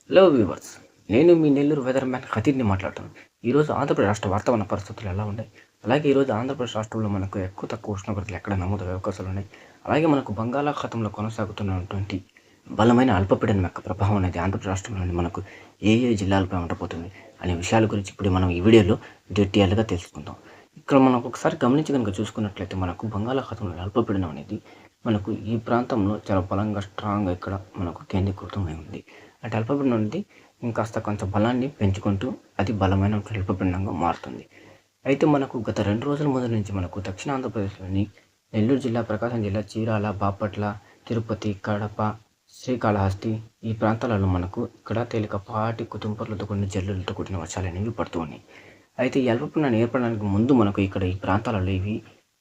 Hello viewers, నేను మీ Nellore weather man ఖతీర్ని మాట్లాడుతాను. ఈరోజు ఆంధ్రప్రదేశ్ రాష్ట్ర వాతావరణ పరిస్థితులు ఎలా ఉన్నాయి, అలాగే ఈరోజు ఆంధ్రప్రదేశ్ రాష్ట్రంలో మనకు ఎక్కువ తక్కువ ఉష్ణోగ్రతలు ఎక్కడ నమోదయ్యే అవకాశాలు ఉన్నాయి, అలాగే మనకు బంగాళాఖాతంలో కొనసాగుతున్నటువంటి బలమైన అల్పపీడనం యొక్క ప్రభావం అనేది ఆంధ్రప్రదేశ్ రాష్ట్రంలోని మనకు ఏ ఏ జిల్లాలపై ఉండబోతుంది అనే విషయాల గురించి ఇప్పుడు మనం ఈ వీడియోలో డీటెయిల్గా తెలుసుకుందాం. ఇక్కడ మనం ఒకసారి గమనించి కనుక చూసుకున్నట్లయితే మనకు బంగాళాఖాతంలో అల్పపీడనం అనేది మనకు ఈ ప్రాంతంలో చాలా బలంగా స్ట్రాంగ్గా ఇక్కడ మనకు కేంద్రీకృతమై ఉంది. అంటే అల్పపీడనం అనేది ఇంకాస్త కొంచెం బలాన్ని పెంచుకుంటూ అది బలమైన అల్పపీడనంగా మారుతుంది. అయితే మనకు గత 2 రోజుల ముందు నుంచి మనకు దక్షిణ ఆంధ్రప్రదేశ్లోని నెల్లూరు జిల్లా, ప్రకాశం జిల్లా, చీరాల, బాపట్ల, తిరుపతి, కడప, శ్రీకాళహస్తి ఈ ప్రాంతాలలో మనకు ఇక్కడ తేలికపాటి తుంపర్లతో కూడిన జల్లులతో కూడిన వర్షాలు అనేవి పడుతూ ఉన్నాయి. అయితే ఈ అల్పపీడనం ఏర్పడడానికి ముందు మనకు ఇక్కడ ఈ ప్రాంతాలలో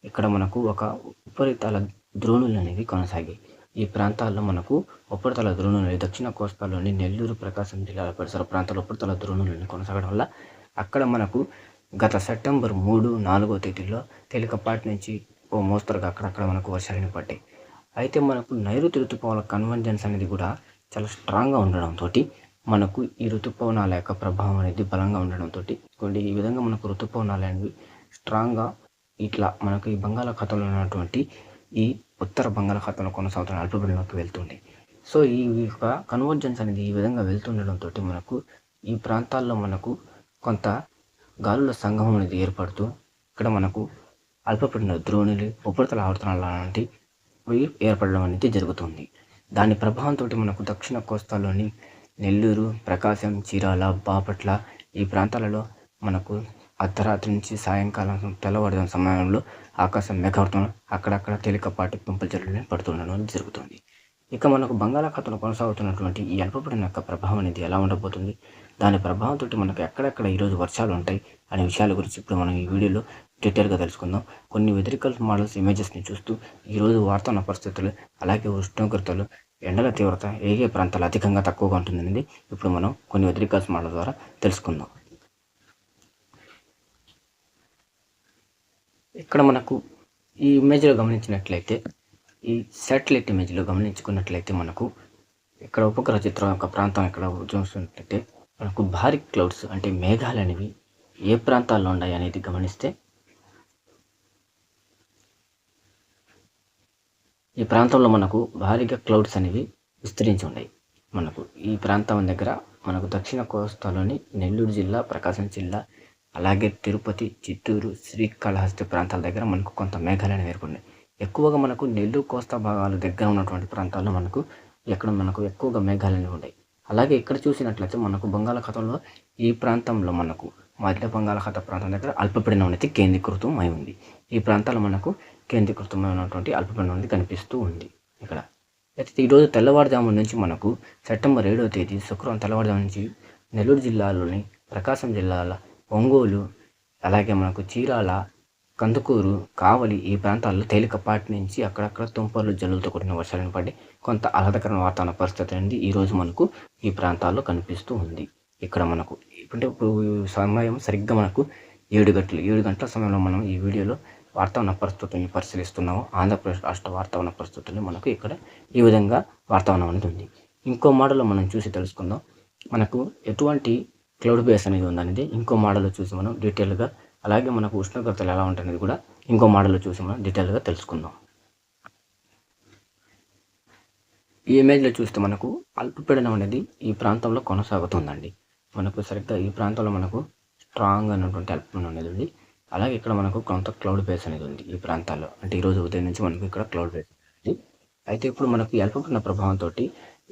ఇక్కడ మనకు ఒక ఉపరితల ద్రోణులు అనేవి కొనసాగాయి. ఈ ప్రాంతాల్లో మనకు ఉపరితల ద్రోణులు దక్షిణ కోస్తాలోని నెల్లూరు, ప్రకాశం జిల్లాల పరిసర ప్రాంతాల ఉపరితల ద్రోణులను కొనసాగడం వల్ల అక్కడ మనకు గత సెప్టెంబర్ 3, 4వ తేదీల్లో తేలికపాటి నుంచి ఓ మోస్తరుగా అక్కడక్కడ మనకు వర్షాలు పడ్డాయి. అయితే మనకు నైరుతి ఋతుపవనాల కన్వర్జెన్స్ అనేది కూడా చాలా స్ట్రాంగ్గా ఉండడంతో మనకు ఈ ఋతుపవనాల యొక్క ప్రభావం అనేది బలంగా ఉండడంతో ఈ విధంగా మనకు ఋతుపవనాలు అనేవి స్ట్రాంగ్గా ఇట్లా మనకు ఈ బంగాళాఖాతంలో ఉన్నటువంటి ఈ ఉత్తర బంగాళాఖాతంలో కొనసాగుతున్న అల్పపీడనంలోకి వెళ్తుంది. సో ఈ యొక్క కన్వర్జెన్స్ అనేది ఈ విధంగా వెళ్తుండడంతో మనకు ఈ ప్రాంతాల్లో మనకు కొంత గాలుల సంగమం అనేది ఏర్పడుతూ ఇక్కడ మనకు అల్పపీడన ద్రోణులు, ఉపరితల ఆవర్తనాలు లాంటివి ఏర్పడడం అనేది జరుగుతుంది. దాని ప్రభావంతో మనకు దక్షిణ కోస్తాలోని నెల్లూరు, ప్రకాశం, చీరాల, బాపట్ల ఈ ప్రాంతాలలో మనకు అర్ధరాత్రి నుంచి సాయంకాలం తెల్లవారుజాము సమయంలో ఆకాశం మేఘావృతం అక్కడక్కడ తేలికపాటి తుంపల జల్లులు పడుతుండడం జరుగుతుంది. ఇక మనకు బంగాళాఖాతంలో కొనసాగుతున్నటువంటి ఈ అల్పపీడనం యొక్క ప్రభావం అనేది ఎలా ఉండబోతుంది, దాని ప్రభావంతో మనకు ఎక్కడెక్కడ ఈరోజు వర్షాలు ఉంటాయి అనే విషయాల గురించి ఇప్పుడు మనం ఈ వీడియోలో డీటెయిల్గా తెలుసుకుందాం. కొన్ని వెదరికల్ మోడల్స్ ఇమేజెస్ని చూస్తూ ఈరోజు వాతావరణ పరిస్థితులు, అలాగే ఉష్ణోగ్రతలు, ఎండల తీవ్రత ఏ ఏ ప్రాంతాలు అధికంగా తక్కువగా ఉంటుందనేది ఇప్పుడు మనం కొన్ని వెదరికల్స్ మోడల్ ద్వారా తెలుసుకుందాం. ఇక్కడ మనకు ఈ ఇమేజ్లో గమనించినట్లయితే, ఈ శాటిలైట్ ఇమేజ్లో గమనించుకున్నట్లయితే మనకు ఇక్కడ ఉపగ్రహ చిత్రం యొక్క ప్రాంతం ఇక్కడ చూసినట్లయితే మనకు భారీ క్లౌడ్స్ అంటే మేఘాలు అనేవి ఏ ప్రాంతాల్లో ఉన్నాయి అనేది గమనిస్తే ఈ ప్రాంతంలో మనకు భారీగా క్లౌడ్స్ అనేవి విస్తరించి ఉన్నాయి. మనకు ఈ ప్రాంతం దగ్గర మనకు దక్షిణ కోస్తాలోని నెల్లూరు జిల్లా, ప్రకాశం జిల్లా, అలాగే తిరుపతి, చిత్తూరు, శ్రీకాళహస్తి ప్రాంతాల దగ్గర మనకు కొంత మేఘాలు అనేవి ఏర్పడినాయి. ఎక్కువగా మనకు నెల్లూరు కోస్తా భాగాలు దగ్గర ఉన్నటువంటి ప్రాంతాల్లో మనకు ఎక్కువగా మేఘాలు అనేవి ఉన్నాయి. అలాగే ఇక్కడ చూసినట్లయితే మనకు బంగాళాఖాతంలో ఈ ప్రాంతంలో మనకు మధ్య బంగాళాఖాత ప్రాంతం దగ్గర అల్పపీడనం అనేది కేంద్రీకృతమై ఉంది. ఈ ప్రాంతాల్లో మనకు కేంద్రీకృతమైనటువంటి అల్పపీడనం అనేది కనిపిస్తూ ఉంది. ఇక్కడ అయితే ఈరోజు తెల్లవారుజాము నుంచి మనకు సెప్టెంబర్ 7వ తేదీ శుక్రవారం తెల్లవారుజాము నుంచి నెల్లూరు జిల్లాలోని, ప్రకాశం జిల్లాల, ఒంగోలు, అలాగే మనకు చీరాల, కందుకూరు, కావలి ఈ ప్రాంతాల్లో తేలికపాటి నుంచి అక్కడక్కడ తుంపర్లు జల్లులతో కూడిన వర్షాలను పడి కొంత ఆహ్లాదకరమైన వాతావరణ పరిస్థితి అనేది ఈరోజు మనకు ఈ ప్రాంతాల్లో కనిపిస్తూ ఉంది. ఇక్కడ మనకు ఇప్పుడు సమయం సరిగ్గా మనకు 7 గంటల సమయంలో మనం ఈ వీడియోలో వాతావరణ పరిస్థితులను పరిశీలిస్తున్నాము. ఆంధ్రప్రదేశ్ రాష్ట్ర వాతావరణ పరిస్థితులు మనకు ఇక్కడ ఈ విధంగా వాతావరణం అనేది ఉంది. ఇంకో మోడల్లో మనం చూసి తెలుసుకుందాం. మనకు ఎటువంటి క్లౌడ్ బేస్ అనేది ఉందనేది ఇంకో మోడల్లో చూసి మనం డీటెయిల్గా, అలాగే మనకు ఉష్ణోగ్రతలు ఎలా ఉంటాయనేది కూడా ఇంకో మోడల్లో చూసి మనం డీటెయిల్గా తెలుసుకుందాం. ఈ ఇమేజ్లో చూస్తే మనకు అల్పపీడనం అనేది ఈ ప్రాంతంలో కొనసాగుతుందండి. మనకు సరిగ్గా ఈ ప్రాంతంలో మనకు స్ట్రాంగ్ అయినటువంటి అల్పపీడనం అనేది ఉంది. అలాగే ఇక్కడ మనకు కొంత క్లౌడ్ బేస్ అనేది ఉంది ఈ ప్రాంతాల్లో. అంటే ఈరోజు ఉదయం నుంచి మనకు ఇక్కడ క్లౌడ్ బేస్ ఉంది. అయితే ఇప్పుడు మనకు ఈ అల్పపీడన ప్రభావంతో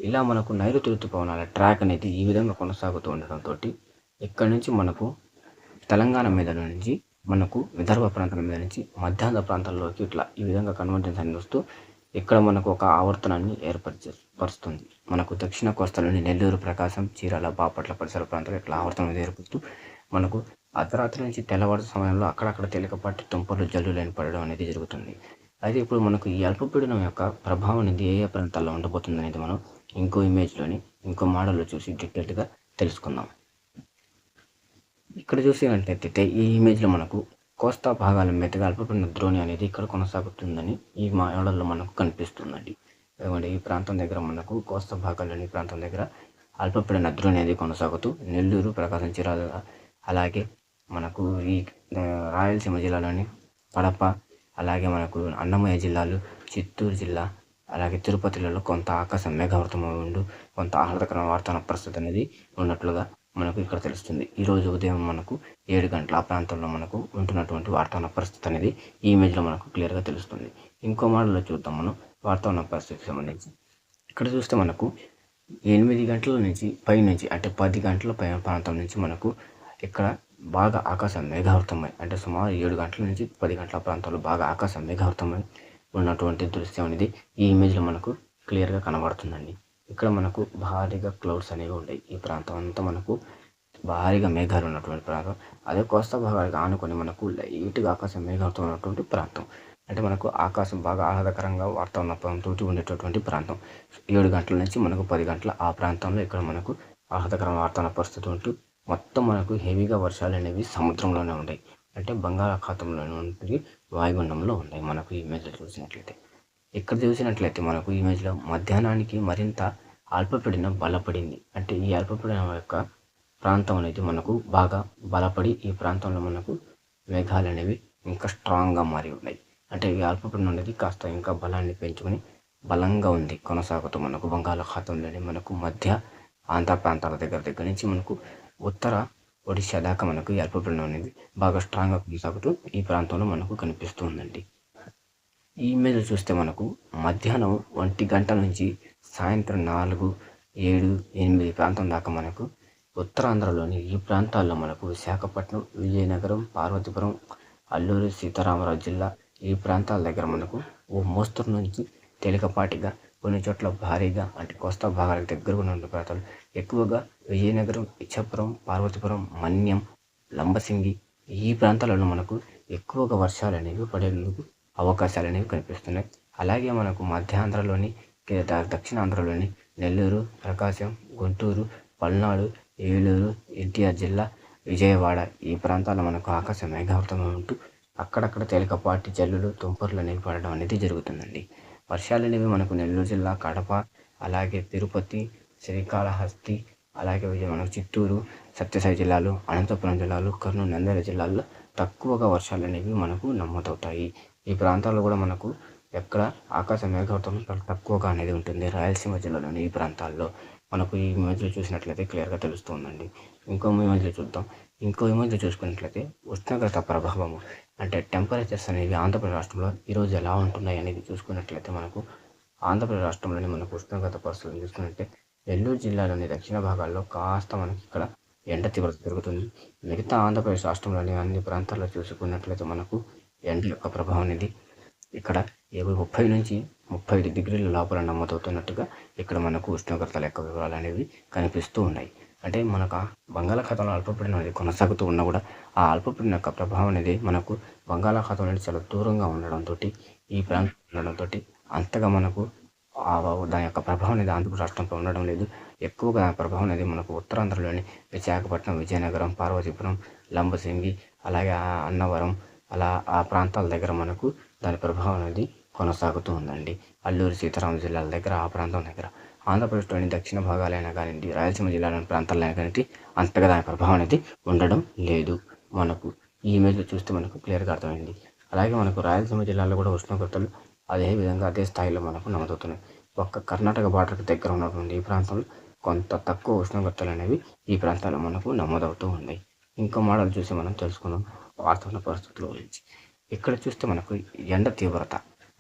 ఇలా మనకు నైరుతి ఋతుపవనాల ట్రాక్ అనేది ఈ విధంగా కొనసాగుతూ ఉండడంతో ఇక్కడ నుంచి మనకు తెలంగాణ మీద నుంచి మనకు విదర్భ ప్రాంతాల మీద నుంచి మధ్యాంధ్ర ప్రాంతాల్లోకి ఇట్లా ఈ విధంగా కన్వర్జెన్స్ అనేది వస్తూ ఇక్కడ మనకు ఒక ఆవర్తనాన్ని ఏర్పరుస్తుంది. మనకు దక్షిణ కోస్తాలోని నెల్లూరు, ప్రకాశం, చీరాల, బాపట్ల పరిసర ప్రాంతాలు ఇట్లా ఆవర్తనం మీద ఏర్పడుతూ మనకు అర్ధరాత్రి నుంచి తెల్లవారు సమయంలో అక్కడక్కడ తేలికపాటి తుంపర్లు జల్లులు పడడం అనేది జరుగుతుంది. అయితే ఇప్పుడు మనకు ఈ అల్పపీడనం యొక్క ప్రభావం అనేది ఏ ఏ ప్రాంతాల్లో ఉండబోతుంది అనేది మనం ఇంకో ఇమేజ్లోని ఇంకో మోడల్లో చూసి డీటెయిల్గా తెలుసుకుందాం. ఇక్కడ చూసినట్లయితే ఈ ఇమేజ్లో మనకు కోస్తా భాగాల మీదుగా అల్పపీడన ద్రోణి అనేది ఇక్కడ కొనసాగుతుందని ఈ మోడల్లో మనకు కనిపిస్తుందండి. ఎందుకంటే ఈ ప్రాంతం దగ్గర మనకు కోస్తా భాగాల్లోని ప్రాంతం దగ్గర అల్పపీడన ద్రోణి అనేది కొనసాగుతూ నెల్లూరు, ప్రకాశం జిల్లాల అలాగే మనకు ఈ రాయలసీమ జిల్లాలోని కడప, అలాగే మనకు అన్నమయ్య జిల్లాలు, చిత్తూరు జిల్లా, అలాగే తిరుపతిలలో కొంత ఆకాశం మేఘావృతమై ఉండు కొంత ఆహ్లాదకరమైన వాతావరణ పరిస్థితి అనేది ఉన్నట్లుగా మనకు ఇక్కడ తెలుస్తుంది. ఈరోజు ఉదయం మనకు 7 గంటల ఆ ప్రాంతంలో మనకు ఉంటున్నటువంటి వాతావరణ పరిస్థితి అనేది ఈ ఇమేజ్లో మనకు క్లియర్గా తెలుస్తుంది. ఇంకో మోడల్లో చూద్దాం మనం వాతావరణ పరిస్థితికి సంబంధించి. ఇక్కడ చూస్తే మనకు 8 గంటల నుంచి పైనుంచి అంటే 10 గంటల పైన ప్రాంతం నుంచి మనకు ఇక్కడ బాగా ఆకాశం మేఘావృతమై అంటే సుమారు 7 గంటల నుంచి 10 గంటల ప్రాంతంలో బాగా ఆకాశం మేఘావృతమై ఉన్నటువంటి దృశ్యం అనేది ఈ ఇమేజ్లో మనకు క్లియర్గా కనబడుతుందండి. ఇక్కడ మనకు భారీగా క్లౌడ్స్ అనేవి ఉంటాయి. ఈ ప్రాంతం అంతా మనకు భారీగా మేఘాలు ఉన్నటువంటి ప్రాంతం. అదే కోస్తా భాగానికి ఆనుకొని మనకు లైట్గా ఆకాశం మేఘావృతం ఉన్నటువంటి ప్రాంతం. అంటే మనకు ఆకాశం బాగా ఆహ్లాదకరంగా వాతావరణంతో ఉండేటటువంటి ప్రాంతం. 7 గంటల నుంచి మనకు 10 గంటల ఆ ప్రాంతంలో ఇక్కడ మనకు ఆహ్లాదకరమైన వాతావరణ పరిస్థితి ఉంటూ మొత్తం మనకు హెవీగా వర్షాలు అనేవి సముద్రంలోనే ఉంటాయి. అంటే బంగాళాఖాతంలోనే ఉంటుంది, వాయుగుండంలో ఉంటాయి మనకు ఈ ఇమేజ్లో చూసినట్లయితే. ఇక్కడ చూసినట్లయితే మనకు ఈ ఇమేజ్లో మధ్యాహ్నానికి మరింత అల్పపీడనం బలపడింది. అంటే ఈ అల్పపీడనం యొక్క ప్రాంతం అనేది మనకు బాగా బలపడి ఈ ప్రాంతంలో మనకు మేఘాలు అనేవి ఇంకా స్ట్రాంగ్గా మారి ఉన్నాయి. అంటే ఈ అల్పపీడనం అనేది కాస్త ఇంకా బలాన్ని పెంచుకొని బలంగా ఉంది కొనసాగుతూ మనకు బంగాళాఖాతంలోని మనకు మధ్య ఆంధ్ర ప్రాంతాల దగ్గర నుంచి మనకు ఉత్తర ఒడిశా దాకా మనకు ఈ అల్పపీడనం అనేది బాగా స్ట్రాంగ్గా కొనసాగుతూ ఈ ప్రాంతంలో మనకు కనిపిస్తూ ఉందండి. ఈ ఇమేజ్ చూస్తే మనకు మధ్యాహ్నం 1 గంట నుంచి సాయంత్రం 4, 7, 8 ప్రాంతం దాకా మనకు ఉత్తరాంధ్రలోని ఈ ప్రాంతాల్లో మనకు విశాఖపట్నం, విజయనగరం, పార్వతీపురం, అల్లూరు సీతారామరాజు జిల్లా ఈ ప్రాంతాల దగ్గర మనకు ఓ మోస్తరు నుంచి తేలికపాటిగా కొన్ని చోట్ల భారీగా అంటే కోస్తా భాగాలకు దగ్గరగా ఉన్న ప్రాంతాలు ఎక్కువగా విజయనగరం, ఇచ్చాపురం, పార్వతీపురం, మన్యం, లంబసింగి ఈ ప్రాంతాలలో మనకు ఎక్కువగా వర్షాలు అనేవి పడేందుకు అవకాశాలు అనేవి కనిపిస్తున్నాయి. అలాగే మనకు మధ్యాంధ్రలోని దక్షిణాంధ్రలోని నెల్లూరు, ప్రకాశం, గుంటూరు, పల్నాడు, ఏలూరు, ఎన్టీఆర్ జిల్లా, విజయవాడ ఈ ప్రాంతాల్లో మనకు ఆకాశం మేఘావృతంగా ఉంటూ అక్కడక్కడ తేలికపాటి జల్లులు, తుంపర్లు అనేవి పడడం అనేది జరుగుతుందండి. వర్షాలు అనేవి మనకు నెల్లూరు జిల్లా, కడప, అలాగే తిరుపతి, శ్రీకాళహస్తి, అలాగే మనకు చిత్తూరు, సత్యసాయి జిల్లాలు, అనంతపురం జిల్లాలు, కర్నూలు, నంద్యాల జిల్లాల్లో తక్కువగా వర్షాలు అనేవి మనకు నమోదవుతాయి. ఈ ప్రాంతాల్లో కూడా మనకు ఎక్కడ ఆకాశ మేఘావృతం తక్కువగా అనేది ఉంటుంది. రాయలసీమ జిల్లాలోని ఈ ప్రాంతాల్లో మనకు ఈ ఇమేజ్లో చూసినట్లయితే క్లియర్గా తెలుస్తుందండి. ఇంకో ఇమేజ్లో చూద్దాం. ఇంకో ఇమేజ్లో చూసుకున్నట్లయితే ఉష్ణోగ్రత ప్రభావము అంటే టెంపరేచర్స్ అనేవి ఆంధ్రప్రదేశ్ రాష్ట్రంలో ఈరోజు ఎలా ఉంటున్నాయి అనేది చూసుకున్నట్లయితే మనకు ఆంధ్రప్రదేశ్ రాష్ట్రంలోని మనకు ఉష్ణోగ్రత పరిస్థితులు చూసుకున్నట్లయితే నెల్లూరు జిల్లాలోని దక్షిణ భాగాల్లో కాస్త మనకి ఇక్కడ ఎండ తీవ్రత పెరుగుతుంది. మిగతా ఆంధ్రప్రదేశ్ రాష్ట్రంలోని అన్ని ప్రాంతాల్లో చూసుకున్నట్లయితే మనకు ఎండ యొక్క ప్రభావం అనేది ఇక్కడ 30 నుంచి 35 డిగ్రీల లోపల నమోదవుతున్నట్టుగా ఇక్కడ మనకు ఉష్ణోగ్రతల యొక్క వివరాలు అనేవి కనిపిస్తూ ఉన్నాయి. అంటే మనకు బంగాళాఖాతంలో అల్పపీడనం అనేది కొనసాగుతూ ఉన్నా కూడా ఆ అల్పపీడనం యొక్క ప్రభావం అనేది మనకు బంగాళాఖాతం అనేది చాలా దూరంగా ఉండడంతో ఈ ప్రాంతం ఉండడంతో అంతగా మనకు దాని యొక్క ప్రభావం అనేది ఆంధ్రప్రదేశ్ రాష్ట్రంపై ఉండడం లేదు. ఎక్కువగా దాని ప్రభావం అనేది మనకు ఉత్తరాంధ్రలోని విశాఖపట్నం, విజయనగరం, పార్వతీపురం, లంబసింగి, అలాగే అన్నవరం అలా ఆ ప్రాంతాల దగ్గర మనకు దాని ప్రభావం అనేది కొనసాగుతూ ఉందండి. అల్లూరు సీతారామ జిల్లాల దగ్గర ఆ ప్రాంతం దగ్గర ఆంధ్రప్రదేశ్లోని దక్షిణ భాగాలైనా కానివ్వండి, రాయలసీమ జిల్లాలోని ప్రాంతాలైనా కానీ అంతగా దాని ప్రభావం అనేది ఉండడం లేదు. మనకు ఈ ఇమేజ్లో చూస్తే మనకు క్లియర్గా అర్థమైంది. అలాగే మనకు రాయలసీమ జిల్లాలో కూడా ఉష్ణోగ్రతలు అదే విధంగా అదే స్థాయిలో మనకు నమోదవుతున్నాయి. ఒక్క కర్ణాటక బార్డర్కి దగ్గర ఉన్నటువంటి ఈ ప్రాంతంలో కొంత తక్కువ ఉష్ణోగ్రతలు అనేవి ఈ ప్రాంతాల్లో మనకు నమోదవుతూ ఉన్నాయి. ఇంకో మోడల్ చూసి మనం తెలుసుకున్నాం వాతావరణ పరిస్థితుల గురించి. ఇక్కడ చూస్తే మనకు ఎండ తీవ్రత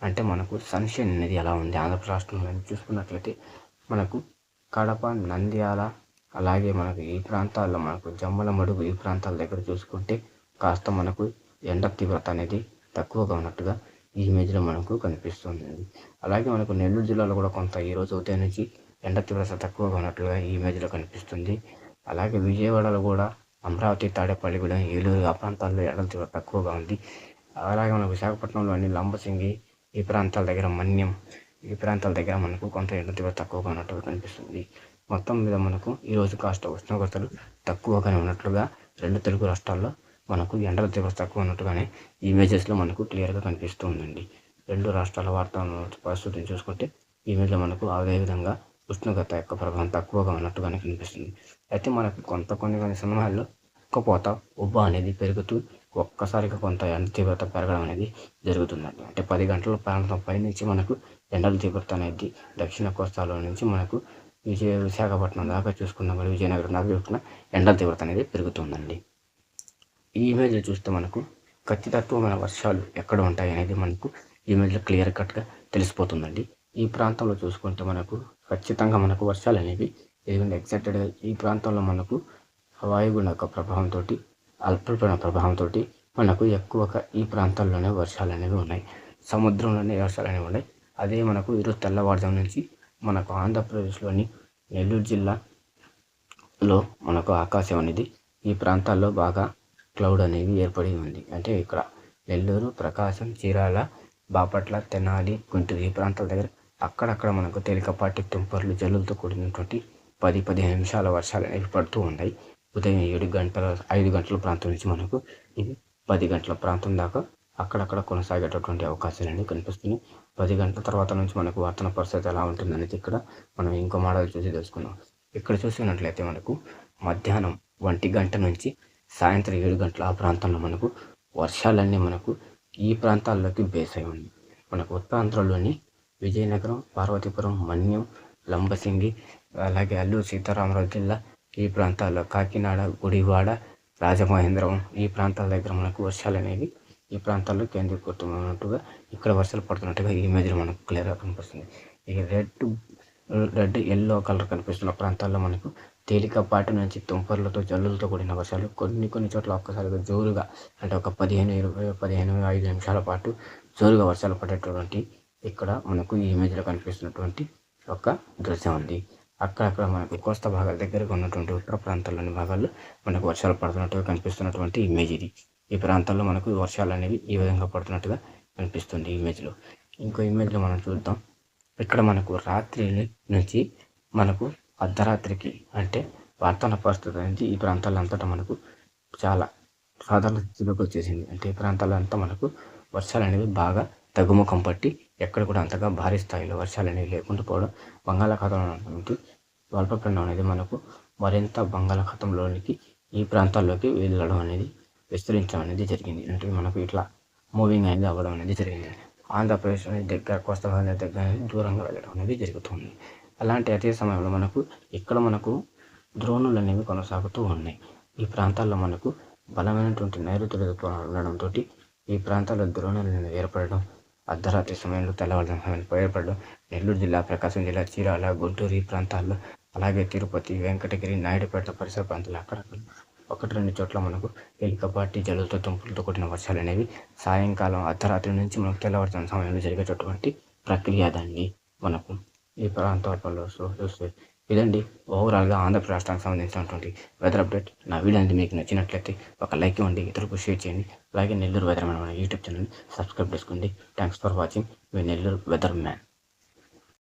అంటే మనకు సన్షైన్ అనేది ఎలా ఉంది ఆంధ్రప్రదేశ్ రాష్ట్రంలో చూసుకున్నట్లయితే మనకు కడప, నంద్యాల, అలాగే మనకు ఈ ప్రాంతాల్లో మనకు జమ్మలమడుగు ఈ ప్రాంతాల దగ్గర చూసుకుంటే కాస్త మనకు ఎండ తీవ్రత అనేది తక్కువగా ఉన్నట్టుగా ఈ ఇమేజ్లో మనకు కనిపిస్తుంది. అలాగే మనకు నెల్లూరు జిల్లాలో కూడా కొంత ఈరోజు ఉదయం నుంచి ఎండ తీవ్రత తక్కువగా ఉన్నట్లుగా ఈ ఇమేజ్లో కనిపిస్తుంది. అలాగే విజయవాడలో కూడా అమరావతి, తాడేపల్లిగూడెం, ఏలూరు ఆ ప్రాంతాల్లో ఎండ తీవ్రత తక్కువగా ఉంది. అలాగే మనకు విశాఖపట్నంలోని లంబసింగి ఈ ప్రాంతాల దగ్గర, మన్యం ఈ ప్రాంతాల దగ్గర మనకు కొంత ఎండ తీవ్రత తక్కువగా ఉన్నట్టుగా కనిపిస్తుంది. మొత్తం మీద మనకు ఈరోజు కాస్త ఉష్ణోగ్రతలు తక్కువగానే ఉన్నట్లుగా రెండు తెలుగు రాష్ట్రాల్లో మనకు ఎండల తీవ్రత తక్కువ ఉన్నట్టుగానే ఈ ఇమేజెస్లో మనకు క్లియర్గా కనిపిస్తూ ఉందండి. రెండు రాష్ట్రాల వాతావరణ పరిస్థితిని చూసుకుంటే ఈ ఇమేజ్లో మనకు అదే విధంగా ఉష్ణోగ్రత యొక్క ప్రభావం తక్కువగా ఉన్నట్టుగానే కనిపిస్తుంది. అయితే మనకు కొన్ని సమయాల్లో ఉక్కపోత, ఉబ్బ అనేది పెరుగుతూ ఒక్కసారిగా కొంత ఎండ తీవ్రత పెరగడం అనేది జరుగుతుందండి. అంటే 10 గంటల ప్రాంతం పైనుంచి మనకు ఎండల తీవ్రత అనేది దక్షిణ కోస్తాలో నుంచి మనకు విశాఖపట్నం దాకా చూసుకున్నా మరి విజయనగరం దాకా చూసుకున్న ఎండల తీవ్రత అనేది పెరుగుతుందండి. ఈ ఇమేజ్‌లో చూస్తే మనకు ఖచ్చితత్వమైన వర్షాలు ఎక్కడ ఉంటాయి అనేది మనకు ఇమేజ్‌లో క్లియర్ కట్‌గా తెలిసిపోతుందండి. ఈ ప్రాంతంలో చూసుకుంటే మనకు ఖచ్చితంగా మనకు వర్షాలు అనేవి ఎగ్జాక్టెడ్‌గా ఈ ప్రాంతంలో మనకు వాయుగుండం యొక్క ప్రభావంతో అల్పపీడన ప్రభావంతో మనకు ఎక్కువగా ఈ ప్రాంతాల్లోనే వర్షాలు అనేవి ఉన్నాయి. సముద్రంలోనే వర్షాలు అనేవి ఉన్నాయి. అదే మనకు ఈరోజు తెల్లవారుజాము నుంచి మనకు ఆంధ్రప్రదేశ్‌లోని నెల్లూరు జిల్లాలో మనకు ఆకాశం అనేది ఈ ప్రాంతాల్లో బాగా క్లౌడ్ అనేవి ఏర్పడి ఉంది. అంటే ఇక్కడ నెల్లూరు, ప్రకాశం, చీరాల, బాపట్ల, తెనాలి, గుంటూరు ఈ ప్రాంతాల దగ్గర అక్కడక్కడ మనకు తేలికపాటి తుంపర్లు, జల్లులతో కూడినటువంటి 10-15 నిమిషాల వర్షాలు అనేవి పడుతూ ఉన్నాయి. ఉదయం 5 గంటల ప్రాంతం నుంచి మనకు ఇది 10 గంటల ప్రాంతం దాకా అక్కడక్కడ కొనసాగేటటువంటి అవకాశాలు అనేవి కనిపిస్తున్నాయి. 10 గంటల తర్వాత నుంచి మనకు వాతావరణ పరిస్థితి ఎలా ఉంటుందనేది ఇక్కడ మనం ఇంకో మోడల్ చూసి తెలుసుకుందాం. ఇక్కడ చూసినట్లయితే మనకు మధ్యాహ్నం 1 గంట నుంచి సాయంత్రం 7 గంటల ఆ ప్రాంతంలో మనకు వర్షాలన్నీ మనకు ఈ ప్రాంతాల్లోకి బేస్ అయి ఉంది. మనకు ఉత్తరాంధ్రలోని విజయనగరం, పార్వతీపురం, మన్యం, లంబసింగి, అలాగే అల్లూరు సీతారామరాజు జిల్లా ఈ ప్రాంతాల్లో కాకినాడ, గుడివాడ, రాజమహేంద్రవరం ఈ ప్రాంతాల దగ్గర మనకు వర్షాలు అనేవి ఈ ప్రాంతాల్లో కేంద్రీకృతమైనట్టుగా ఇక్కడ వర్షాలు పడుతున్నట్టుగా ఈ ఇమేజ్లో మనకు క్లియర్గా కనిపిస్తుంది. ఈ రెడ్ ఎల్లో కలర్ కనిపిస్తున్న ప్రాంతాల్లో మనకు తేలికపాటి నుంచి తుంపర్లతో జల్లులతో కూడిన వర్షాలు కొన్ని చోట్ల ఒక్కసారిగా జోరుగా అంటే ఒక 15-5 నిమిషాల పాటు జోరుగా వర్షాలు పడేటటువంటి ఇక్కడ మనకు ఈ ఇమేజ్లో కనిపిస్తున్నటువంటి ఒక దృశ్యం ఉంది. అక్కడక్కడ మనకు కోస్తా భాగాల దగ్గరగా ఉన్నటువంటి ఉత్తర ప్రాంతాల్లోని భాగాల్లో మనకు వర్షాలు పడుతున్నట్టుగా కనిపిస్తున్నటువంటి ఇమేజ్ ఇది. ఈ ప్రాంతాల్లో మనకు వర్షాలు అనేవి ఈ విధంగా పడుతున్నట్టుగా కనిపిస్తుంది ఈ ఇమేజ్లో. ఇంకో ఇమేజ్లో మనం చూద్దాం. ఇక్కడ మనకు రాత్రి నుంచి మనకు అర్ధరాత్రికి అంటే వాతావరణ పరిస్థితి అనేది ఈ ప్రాంతాలంతటా మనకు చాలా సాధారణ స్థితిలోకి వచ్చేసింది. అంటే ఈ ప్రాంతాలంతా మనకు వర్షాలు అనేవి బాగా తగ్గుముఖం పట్టి ఎక్కడ కూడా అంతగా భారీ స్థాయిలో వర్షాలు అనేవి లేకుండా పోవడం, బంగాళాఖాతంలో ఉన్నటువంటి అల్పపీడనం అనేది మనకు మరింత బంగాళాఖాతంలోనికి ఈ ప్రాంతాల్లోకి వెళ్ళడం అనేది విస్తరించడం అనేది జరిగింది. అంటే మనకు ఇట్లా మూవింగ్ అనేది అవ్వడం అనేది జరిగింది. ఆంధ్రప్రదేశ్ దగ్గర కోస్తా భాగాల దగ్గర దూరంగా వెళ్ళడం అనేది జరుగుతుంది. అలాంటి అదే సమయంలో మనకు ద్రోణులు అనేవి కొనసాగుతూ ఉన్నాయి. ఈ ప్రాంతాల్లో మనకు బలమైనటువంటి నైరుతి ఋతుపవనాలు ఉండడంతో ఈ ప్రాంతాల్లో ద్రోణులు అనేవి ఏర్పడడం, అర్ధరాత్రి సమయంలో తెల్లవారుజాము సమయంలో ఏర్పడడం నెల్లూరు జిల్లా, ప్రకాశం జిల్లా, చీరాల, గుంటూరు ఈ ప్రాంతాల్లో, అలాగే తిరుపతి, వెంకటగిరి, నాయుడుపేట పరిసర ప్రాంతాలు అక్కడక్కడ 1-2 చోట్ల మనకు తేలికపాటి జల్లులతో తుంపులతో కూడిన వర్షాలు అనేవి సాయంకాలం అర్ధరాత్రి నుంచి మనకు తెల్లవారుజాము సమయంలో జరిగేటటువంటి ప్రక్రియ దాన్ని మనకు ఈ ప్రాంతాల్లో చూస్తే ఇదండి ఓవరాల్గా ఆంధ్రప్రదేశ్ రాష్ట్రానికి సంబంధించినటువంటి వెదర్ అప్డేట్. నా వీడియో అనేది మీకు నచ్చినట్లయితే ఒక లైక్ ఇవ్వండి, ఇతరులకు షేర్ చేయండి. అలాగే నెల్లూరు వెదర్ మ్యాన్ మన యూట్యూబ్ ఛానల్ని సబ్స్క్రైబ్ చేసుకోండి. థ్యాంక్స్ ఫర్ వాచింగ్ మీ నెల్లూరు వెదర్ మ్యాన్.